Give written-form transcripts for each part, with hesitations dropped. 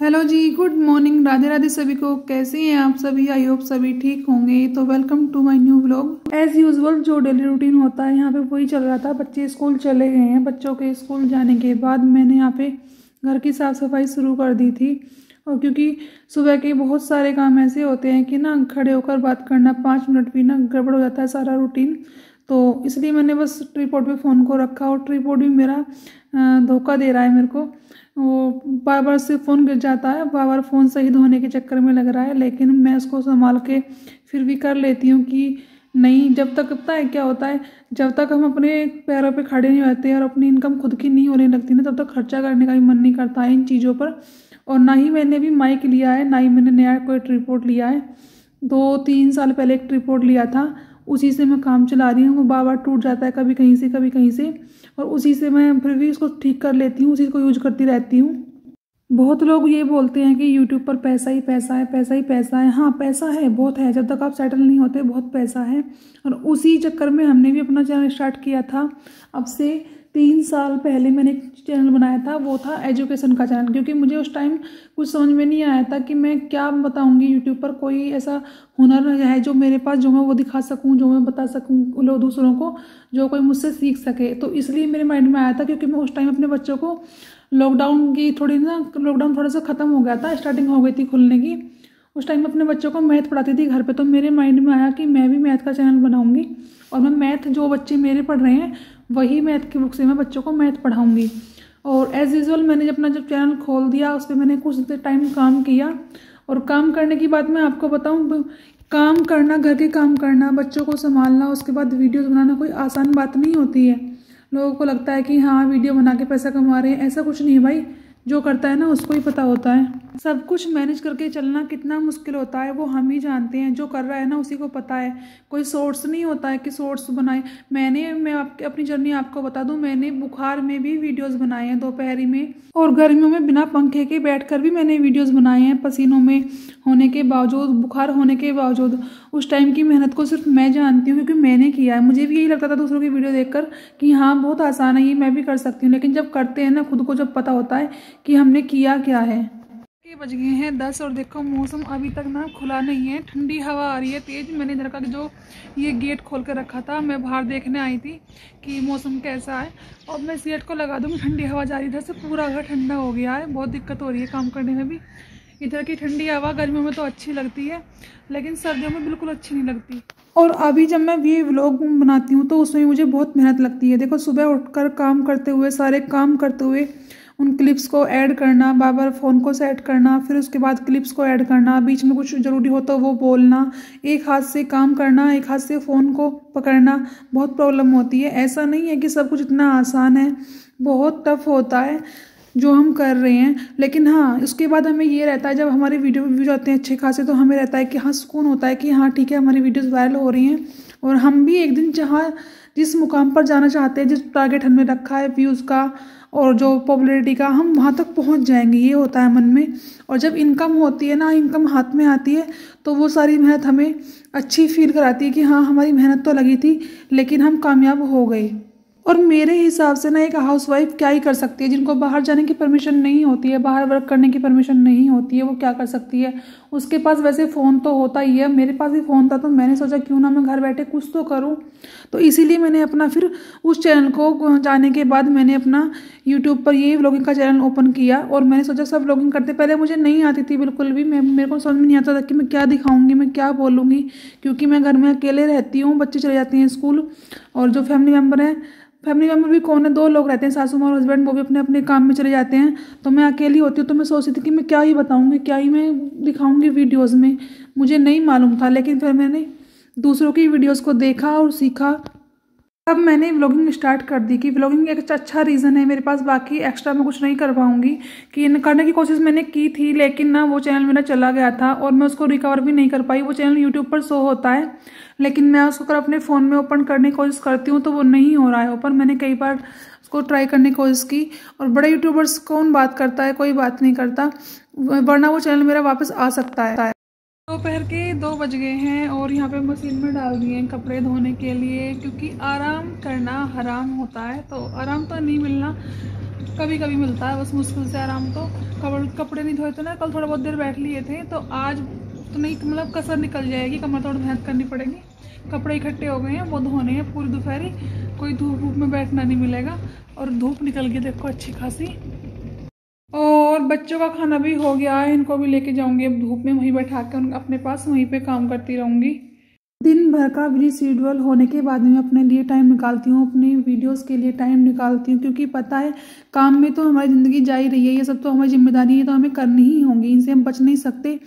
Hello जी, good morning, Radhe Radhe सभी को। कैसे हैं आप सभी? आई होप सभी ठीक होंगे। तो welcome to my new vlog. As usual जो डेली रूटीन होता है यहाँ पे वही चल रहा था। बच्चे स्कूल चले गए हैं। बच्चों के स्कूल जाने के बाद मैंने यहाँ पे घर की साफ़ सफाई शुरू कर दी थी। और क्योंकि सुबह के बहुत सारे काम ऐसे होते हैं कि ना खड़े होकर बात करना 5 मिनट भी ना गड़बड़ हो जाता है सारा रूटीन। तो इसलिए मैंने बस ट्रीपॉड पे फ़ोन को रखा और ट्रीपॉड भी मेरा धोखा दे रहा है मेरे को। वो बार बार से फ़ोन गिर जाता है, बार बार फ़ोन सही धोने के चक्कर में लग रहा है। लेकिन मैं उसको संभाल के फिर भी कर लेती हूँ कि नहीं, जब तक पता है क्या होता है, जब तक हम अपने पैरों पे खड़े नहीं होते और अपनी इनकम खुद की नहीं होने लगती ना, तब तक खर्चा करने का भी मन नहीं करता है इन चीज़ों पर। और ना ही मैंने भी माइक लिया है, ना ही मैंने नया कोई ट्रीपॉड लिया है। 2-3 साल पहले एक ट्रीपॉड लिया था, उसी से मैं काम चला रही हूँ। वो बार बार टूट जाता है, कभी कहीं से कभी कहीं से, और उसी से मैं फिर भी उसको ठीक कर लेती हूँ, उसी को यूज करती रहती हूँ। बहुत लोग ये बोलते हैं कि यूट्यूब पर पैसा ही पैसा है, पैसा ही पैसा है। हाँ, पैसा है, बहुत है। जब तक आप सेटल नहीं होते बहुत पैसा है। और उसी चक्कर में हमने भी अपना चैनल स्टार्ट किया था। अब से 3 साल पहले मैंने एक चैनल बनाया था, वो था एजुकेशन का चैनल। क्योंकि मुझे उस टाइम कुछ समझ में नहीं आया था कि मैं क्या बताऊंगी यूट्यूब पर। कोई ऐसा हुनर है जो मेरे पास, जो मैं वो दिखा सकूं, जो मैं बता सकूं लोग दूसरों को, जो कोई मुझसे सीख सके। तो इसलिए मेरे माइंड में आया था, क्योंकि मैं उस टाइम अपने बच्चों को लॉकडाउन थोड़ा सा ख़त्म हो गया था, स्टार्टिंग हो गई थी खुलने की। उस टाइम अपने बच्चों को मैथ पढ़ाती थी घर पे। तो मेरे माइंड में आया कि मैं भी मैथ का चैनल बनाऊंगी और मैं मैथ, जो बच्चे मेरे पढ़ रहे हैं वही मैथ की बुक से मैं बच्चों को मैथ पढ़ाऊंगी। और एज यूजुअल मैंने जब चैनल खोल दिया, उस पर मैंने कुछ टाइम काम किया। और काम करने की बात मैं आपको बताऊं, काम करना, घर के काम करना, बच्चों को संभालना, उसके बाद वीडियोस बनाना कोई आसान बात नहीं होती है। लोगों को लगता है कि हाँ वीडियो बना के पैसा कमा रहे हैं, ऐसा कुछ नहीं है भाई। जो करता है ना उसको ही पता होता है। सब कुछ मैनेज करके चलना कितना मुश्किल होता है वो हम ही जानते हैं। जो कर रहा है ना उसी को पता है। कोई सोर्स नहीं होता है कि सोर्स बनाए। मैं अपनी जर्नी आपको बता दूं, मैंने बुखार में भी वीडियोस बनाए हैं, दोपहरी में और गर्मियों में बिना पंखे के बैठकर भी मैंने वीडियोस बनाए हैं, पसीनों में होने के बावजूद, बुखार होने के बावजूद। उस टाइम की मेहनत को सिर्फ मैं जानती हूँ, क्योंकि मैंने किया है। मुझे भी यही लगता था दूसरों की वीडियो देखकर कि हाँ बहुत आसान है, ये मैं भी कर सकती हूँ। लेकिन जब करते हैं ना, खुद को जब पता होता है कि हमने किया क्या है। के बज गए हैं 10 और देखो मौसम अभी तक ना खुला नहीं है, ठंडी हवा आ रही है तेज। मैंने इधर का जो ये गेट खोल कर रखा था, मैं बाहर देखने आई थी कि मौसम कैसा है। और मैं इस गेट को लगा दूँगी, ठंडी हवा जा रही है इधर से, पूरा घर ठंडा हो गया है। बहुत दिक्कत हो रही है काम करने में भी। इधर की ठंडी हवा गर्मियों में तो अच्छी लगती है, लेकिन सर्दियों में बिल्कुल अच्छी नहीं लगती। और अभी जब मैं ये व्लॉग बनाती हूँ तो उसमें मुझे बहुत मेहनत लगती है। देखो, सुबह उठकर काम करते हुए, सारे काम करते हुए उन क्लिप्स को ऐड करना, बार बार फ़ोन को सेट करना, फिर उसके बाद क्लिप्स को ऐड करना, बीच में कुछ ज़रूरी हो तो वो बोलना, एक हाथ से काम करना, एक हाथ से फ़ोन को पकड़ना, बहुत प्रॉब्लम होती है। ऐसा नहीं है कि सब कुछ इतना आसान है, बहुत टफ होता है जो हम कर रहे हैं। लेकिन हाँ, उसके बाद हमें ये रहता है, जब हमारे वीडियो व्यूज आते हैं अच्छे खासे, तो हमें रहता है कि हाँ सुकून होता है कि हाँ ठीक है, हमारी वीडियोस वायरल हो रही हैं और हम भी एक दिन जिस मुकाम पर जाना चाहते हैं, जिस टारगेट हमने रखा है व्यूज़ का और जो पॉपुलैरिटी का, हम वहाँ तक पहुँच जाएंगे, ये होता है मन में। और जब इनकम होती है ना, इनकम हाथ में आती है, तो वो सारी मेहनत हमें अच्छी फील कराती है कि हाँ हमारी मेहनत तो लगी थी लेकिन हम कामयाब हो गए। और मेरे हिसाब से ना एक हाउसवाइफ क्या ही कर सकती है, जिनको बाहर जाने की परमिशन नहीं होती है, बाहर वर्क करने की परमिशन नहीं होती है, वो क्या कर सकती है? उसके पास वैसे फ़ोन तो होता ही है। मेरे पास भी फ़ोन था, तो मैंने सोचा क्यों ना मैं घर बैठे कुछ तो करूं। तो इसीलिए मैंने अपना फिर उस चैनल को जाने के बाद मैंने अपना यूट्यूब पर ये व्लॉगिंग का चैनल ओपन किया। और मैंने सोचा सब व्लॉगिंग करते, पहले मुझे नहीं आती थी बिल्कुल भी। मेरे को समझ में नहीं आता था कि मैं क्या दिखाऊंगी, मैं क्या बोलूँगी, क्योंकि मैं घर में अकेले रहती हूँ, बच्चे चले जाते हैं स्कूल। और जो फैमिली मेम्बर भी कौन है, 2 लोग रहते हैं, सासू माँ और हस्बैंड, वो भी अपने अपने काम में चले जाते हैं। तो मैं अकेली होती हूँ। तो मैं सोचती थी कि मैं क्या ही बताऊँगी, क्या ही मैं दिखाऊँगी वीडियोज़ में, मुझे नहीं मालूम था। लेकिन फिर मैंने दूसरों की वीडियोज़ को देखा और सीखा, तब मैंने व्लॉगिंग स्टार्ट कर दी। कि व्लॉगिंग एक अच्छा रीज़न है मेरे पास, बाकी एक्स्ट्रा मैं कुछ नहीं कर पाऊँगी। कि करने की कोशिश मैंने की थी, लेकिन ना वो चैनल मेरा चला गया था और मैं उसको रिकवर भी नहीं कर पाई। वो चैनल यूट्यूब पर शो होता है, लेकिन मैं उसको अगर अपने फ़ोन में ओपन करने की कोशिश करती हूँ तो वो नहीं हो रहा है ओपन। मैंने कई बार उसको ट्राई करने की कोशिश की। और बड़े यूट्यूबर्स कौन बात करता है, कोई बात नहीं करता, वरना वो चैनल मेरा वापस आ सकता है। तो दोपहर के 2 बज गए हैं और यहाँ पे मशीन में डाल दिए हैं कपड़े धोने के लिए, क्योंकि आराम करना हराम होता है। तो आराम तो नहीं मिलना, कभी कभी मिलता है बस, मुश्किल से आराम। तो कपड़े नहीं धोए थे ना, कल थोड़ा बहुत देर बैठ लिए थे, तो आज तो नहीं, मतलब कसर निकल जाएगी, कमर थोड़ी मेहनत करनी पड़ेगी। कपड़े इकट्ठे हो गए हैं, वो धोने हैं पूरी दोपहरी, कोई धूप में बैठना नहीं मिलेगा। और धूप निकल गई देखो अच्छी खासी। और बच्चों का खाना भी हो गया है, इनको भी लेके जाऊंगी अब धूप में, वहीं बैठा के अपने पास वहीं पे काम करती रहूंगी। दिन भर का बिजी शेड्यूल होने के बाद मैं अपने लिए टाइम निकालती हूँ, अपनी वीडियोस के लिए टाइम निकालती हूँ, क्योंकि पता है काम में तो हमारी ज़िंदगी जा ही रही है, ये सब तो हमारी जिम्मेदारी है, तो हमें करनी ही होंगी, इनसे हम बच नहीं सकते।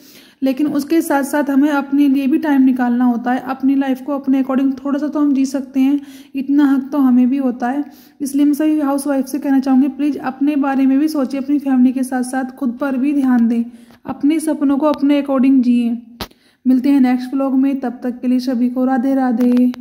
लेकिन उसके साथ साथ हमें अपने लिए भी टाइम निकालना होता है। अपनी लाइफ को अपने अकॉर्डिंग थोड़ा सा तो हम जी सकते हैं, इतना हक तो हमें भी होता है। इसलिए मैं सभी हाउस वाइफ से कहना चाहूँगी, प्लीज़ अपने बारे में भी सोचिए, अपनी फैमिली के साथ साथ खुद पर भी ध्यान दें, अपने सपनों को अपने अकॉर्डिंग जिए। मिलते हैं नेक्स्ट व्लॉग में, तब तक के लिए सभी को राधे राधे।